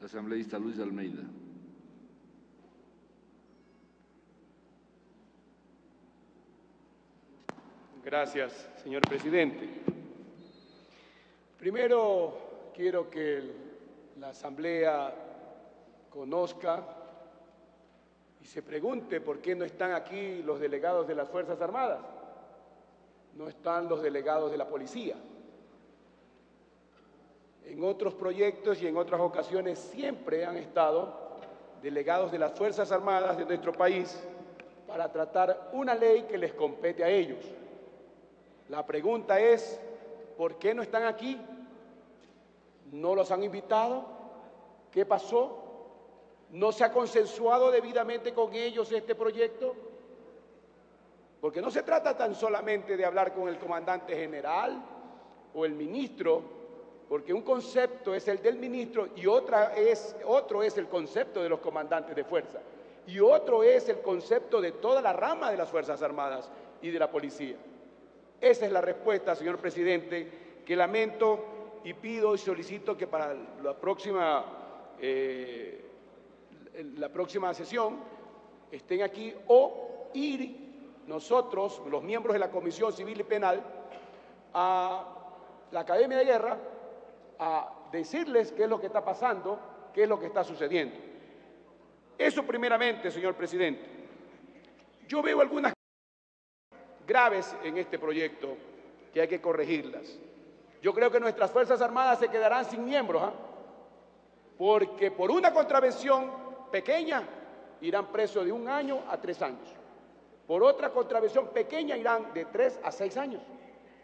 Asambleísta Luis Almeida. Gracias, señor presidente. Primero, quiero que la Asamblea conozca y se pregunte por qué no están aquí los delegados de las Fuerzas Armadas, no están los delegados de la policía. En otros proyectos y en otras ocasiones siempre han estado delegados de las Fuerzas Armadas de nuestro país para tratar una ley que les compete a ellos. La pregunta es, ¿por qué no están aquí? ¿No los han invitado? ¿Qué pasó? ¿No se ha consensuado debidamente con ellos este proyecto? Porque no se trata tan solamente de hablar con el comandante general o el ministro, porque un concepto es el del ministro y otro es el concepto de los comandantes de fuerza, y otro es el concepto de toda la rama de las Fuerzas Armadas y de la policía. Esa es la respuesta, señor presidente, que lamento y pido y solicito que para la próxima sesión estén aquí o ir nosotros, los miembros de la Comisión Civil y Penal, a la Academia de Guerra a decirles qué es lo que está pasando, qué es lo que está sucediendo. Eso primeramente, señor presidente. Yo veo algunas graves en este proyecto que hay que corregirlas. Yo creo que nuestras Fuerzas Armadas se quedarán sin miembros, porque por una contravención pequeña irán presos de 1 año a 3 años. Por otra contravención pequeña irán de 3 a 6 años.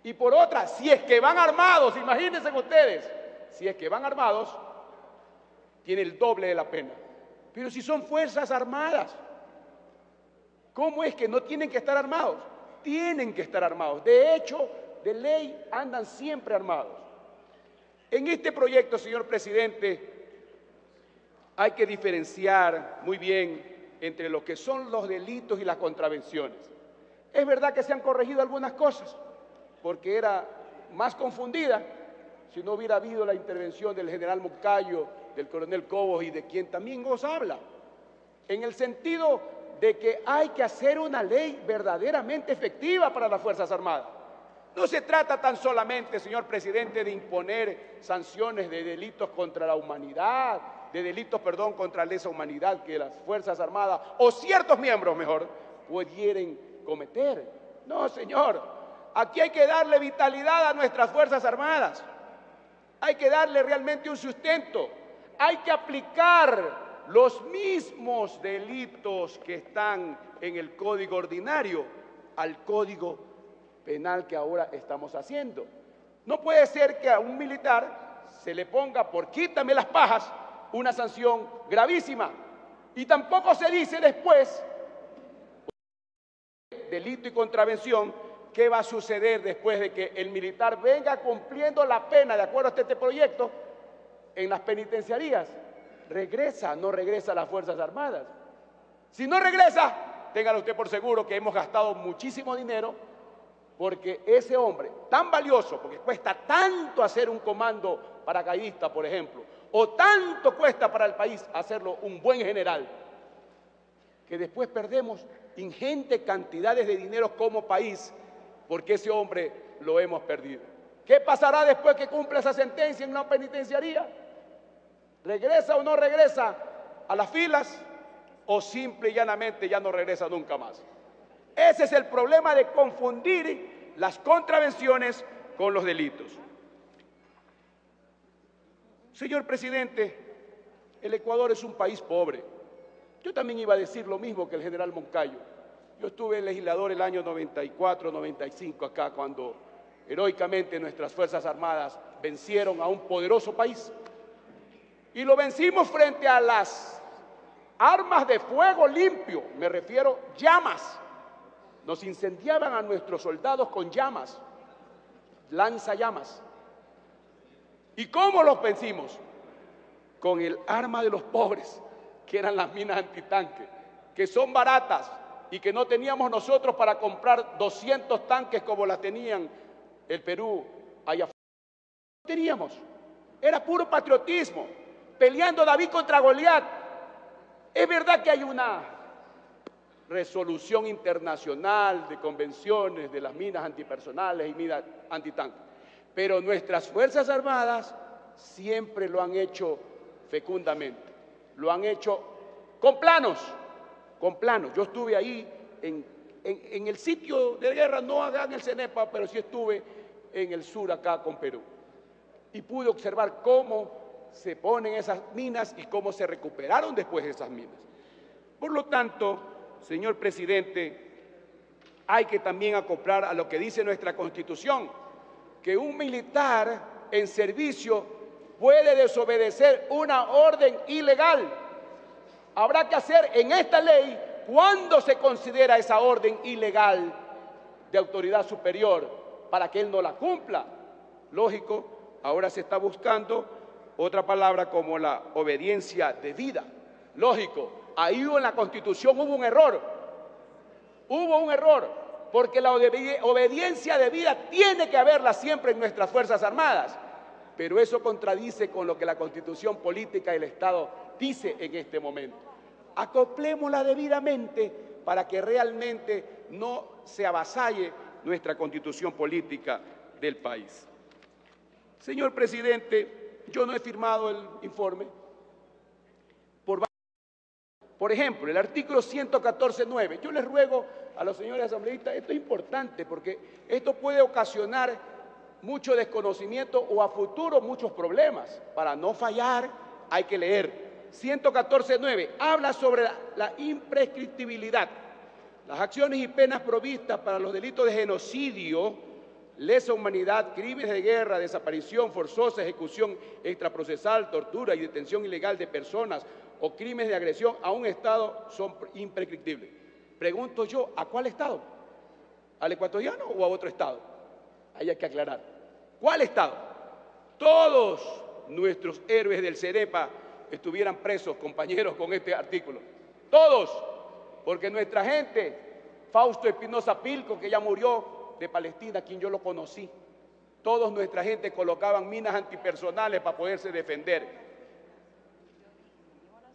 Y por otra, si es que van armados, imagínense ustedes, si es que van armados, tiene el doble de la pena. Pero si son Fuerzas Armadas, ¿cómo es que no tienen que estar armados? Tienen que estar armados. De hecho, de ley andan siempre armados. En este proyecto, señor presidente, hay que diferenciar muy bien entre lo que son los delitos y las contravenciones. Es verdad que se han corregido algunas cosas, porque era más confundida si no hubiera habido la intervención del general Moncayo, del coronel Cobos y de quien también os habla, en el sentido de que hay que hacer una ley verdaderamente efectiva para las Fuerzas Armadas. No se trata tan solamente, señor presidente, de imponer sanciones de delitos contra la humanidad, de delitos, contra lesa humanidad que las Fuerzas Armadas, o ciertos miembros mejor, pudieran cometer. No, señor, aquí hay que darle vitalidad a nuestras Fuerzas Armadas, hay que darle realmente un sustento, hay que aplicar los mismos delitos que están en el Código Ordinario al Código Penal que ahora estamos haciendo. No puede ser que a un militar se le ponga por quítame las pajas una sanción gravísima y tampoco se dice después delito y contravención qué va a suceder después de que el militar venga cumpliendo la pena de acuerdo a este proyecto en las penitenciarías. ¿Regresa? ¿No regresa a las Fuerzas Armadas? Si no regresa, téngalo usted por seguro que hemos gastado muchísimo dinero porque ese hombre tan valioso, porque cuesta tanto hacer un comando paracaidista, por ejemplo, o tanto cuesta para el país hacerlo un buen general, que después perdemos ingentes cantidades de dinero como país porque ese hombre lo hemos perdido. ¿Qué pasará después que cumpla esa sentencia en una penitenciaría? ¿Regresa o no regresa a las filas o simple y llanamente ya no regresa nunca más? Ese es el problema de confundir las contravenciones con los delitos. Señor presidente, el Ecuador es un país pobre. Yo también iba a decir lo mismo que el general Moncayo. Yo estuve legislador el año 94, 95 acá, cuando heroicamente nuestras Fuerzas Armadas vencieron a un poderoso país. Y lo vencimos frente a las armas de fuego limpio, me refiero llamas. Nos incendiaban a nuestros soldados con llamas, lanzallamas. ¿Y cómo los vencimos? Con el arma de los pobres, que eran las minas antitanque, que son baratas y que no teníamos nosotros para comprar 200 tanques como las tenían el Perú allá afuera. No teníamos, era puro patriotismo. peleando David contra Goliat. Es verdad que hay una resolución internacional de convenciones de las minas antipersonales y minas antitanques, pero nuestras Fuerzas Armadas siempre lo han hecho fecundamente, lo han hecho con planos, con planos. Yo estuve ahí en el sitio de guerra, no acá en el CENEPA, pero sí estuve en el sur acá con Perú. Y pude observar cómo se ponen esas minas y cómo se recuperaron después de esas minas. Por lo tanto, señor presidente, hay que también acoplar a lo que dice nuestra Constitución, que un militar en servicio puede desobedecer una orden ilegal. Habrá que hacer en esta ley cuándo se considera esa orden ilegal de autoridad superior para que él no la cumpla. Lógico, ahora se está buscando otra palabra como la obediencia debida. Lógico, ahí en la Constitución hubo un error. Hubo un error, porque la obediencia debida tiene que haberla siempre en nuestras Fuerzas Armadas. Pero eso contradice con lo que la Constitución política del Estado dice en este momento. Acoplémosla debidamente para que realmente no se avasalle nuestra Constitución política del país. Señor presidente, yo no he firmado el informe. Por ejemplo, el artículo 114.9. Yo les ruego a los señores asambleístas, esto es importante porque esto puede ocasionar mucho desconocimiento o a futuro muchos problemas. Para no fallar hay que leer. 114.9 habla sobre la imprescriptibilidad. Las acciones y penas provistas para los delitos de genocidio, lesa humanidad, crímenes de guerra, desaparición forzosa, ejecución extraprocesal, tortura y detención ilegal de personas o crímenes de agresión a un Estado son imprescriptibles. Pregunto yo, ¿a cuál Estado? ¿Al ecuatoriano o a otro Estado? Ahí hay que aclarar. ¿Cuál Estado? Todos nuestros héroes del CENEPA estuvieran presos, compañeros, con este artículo. Todos, porque nuestra gente, Fausto Espinosa Pilco, que ya murió de Palestina, quien yo lo conocí, todos nuestra gente colocaban minas antipersonales para poderse defender.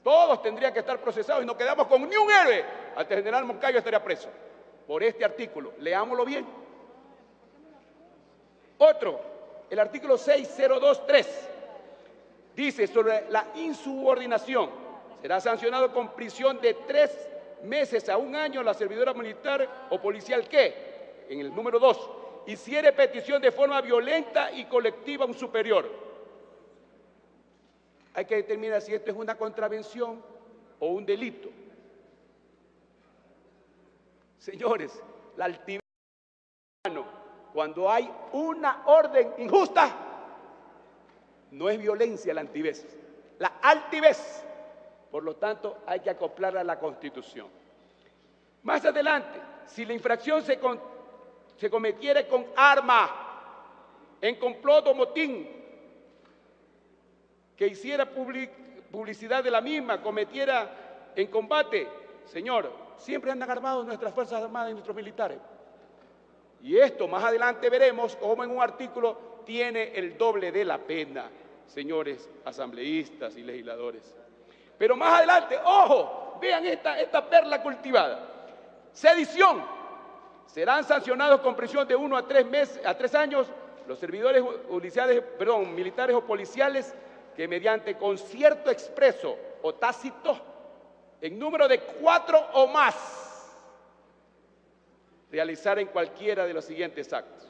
Todos tendrían que estar procesados y no quedamos con ni un héroe. Hasta el general Moncayo estaría preso por este artículo. Leámoslo bien. Otro, el artículo 602.3, dice sobre la insubordinación. Será sancionado con prisión de 3 meses a 1 año la servidora militar o policial que, en el número 2, hiciere petición de forma violenta y colectiva a un superior. Hay que determinar si esto es una contravención o un delito. Señores, la altivez, cuando hay una orden injusta, no es violencia la altivez, la altivez. Por lo tanto, hay que acoplarla a la Constitución. Más adelante, si la infracción se cometiera con arma, en complot o motín, que hiciera publicidad de la misma, cometiera en combate, señor, siempre andan armados nuestras Fuerzas Armadas y nuestros militares. Y esto más adelante veremos cómo en un artículo tiene el doble de la pena, señores asambleístas y legisladores. Pero más adelante, ojo, vean esta perla cultivada. Sedición. Serán sancionados con prisión de 1 a 3 años los servidores militares o policiales que mediante concierto expreso o tácito en número de 4 o más realizar en cualquiera de los siguientes actos.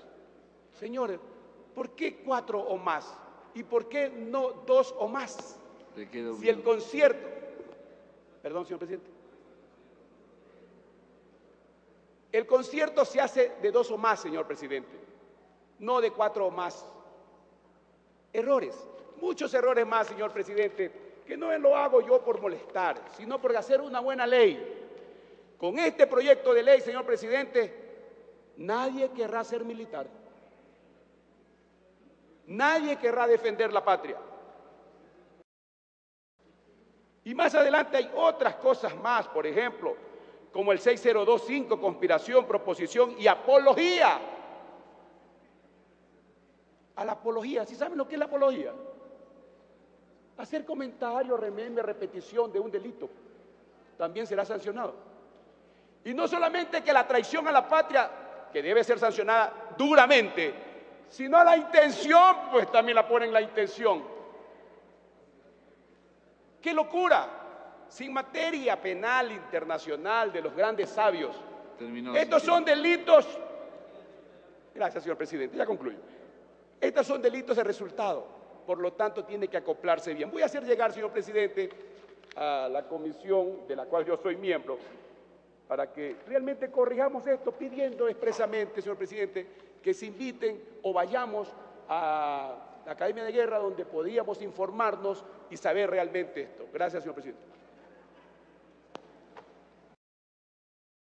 Señores, ¿por qué 4 o más? ¿Y por qué no 2 o más? Si el concierto... Perdón, señor presidente. El concierto se hace de 2 o más, señor presidente, no de 4 o más. Errores, muchos errores más, señor presidente, que no lo hago yo por molestar, sino por hacer una buena ley. Con este proyecto de ley, señor presidente, nadie querrá ser militar. Nadie querrá defender la patria. Y más adelante hay otras cosas más, por ejemplo, como el 6025, conspiración, proposición y apología. A la apología, ¿sí saben lo que es la apología? hacer comentarios, rememe, repetición de un delito, también será sancionado. Y no solamente que la traición a la patria, que debe ser sancionada duramente, sino la intención, pues también la ponen la intención. ¡Qué locura! Sin materia penal internacional de los grandes sabios. Estos son delitos. Gracias, señor presidente. Ya concluyo. Estos son delitos de resultado. Por lo tanto, tiene que acoplarse bien. Voy a hacer llegar, señor presidente, a la comisión de la cual yo soy miembro, para que realmente corrijamos esto, pidiendo expresamente, señor presidente, que se inviten o vayamos a la Academia de Guerra, donde podíamos informarnos y saber realmente esto. Gracias, señor presidente.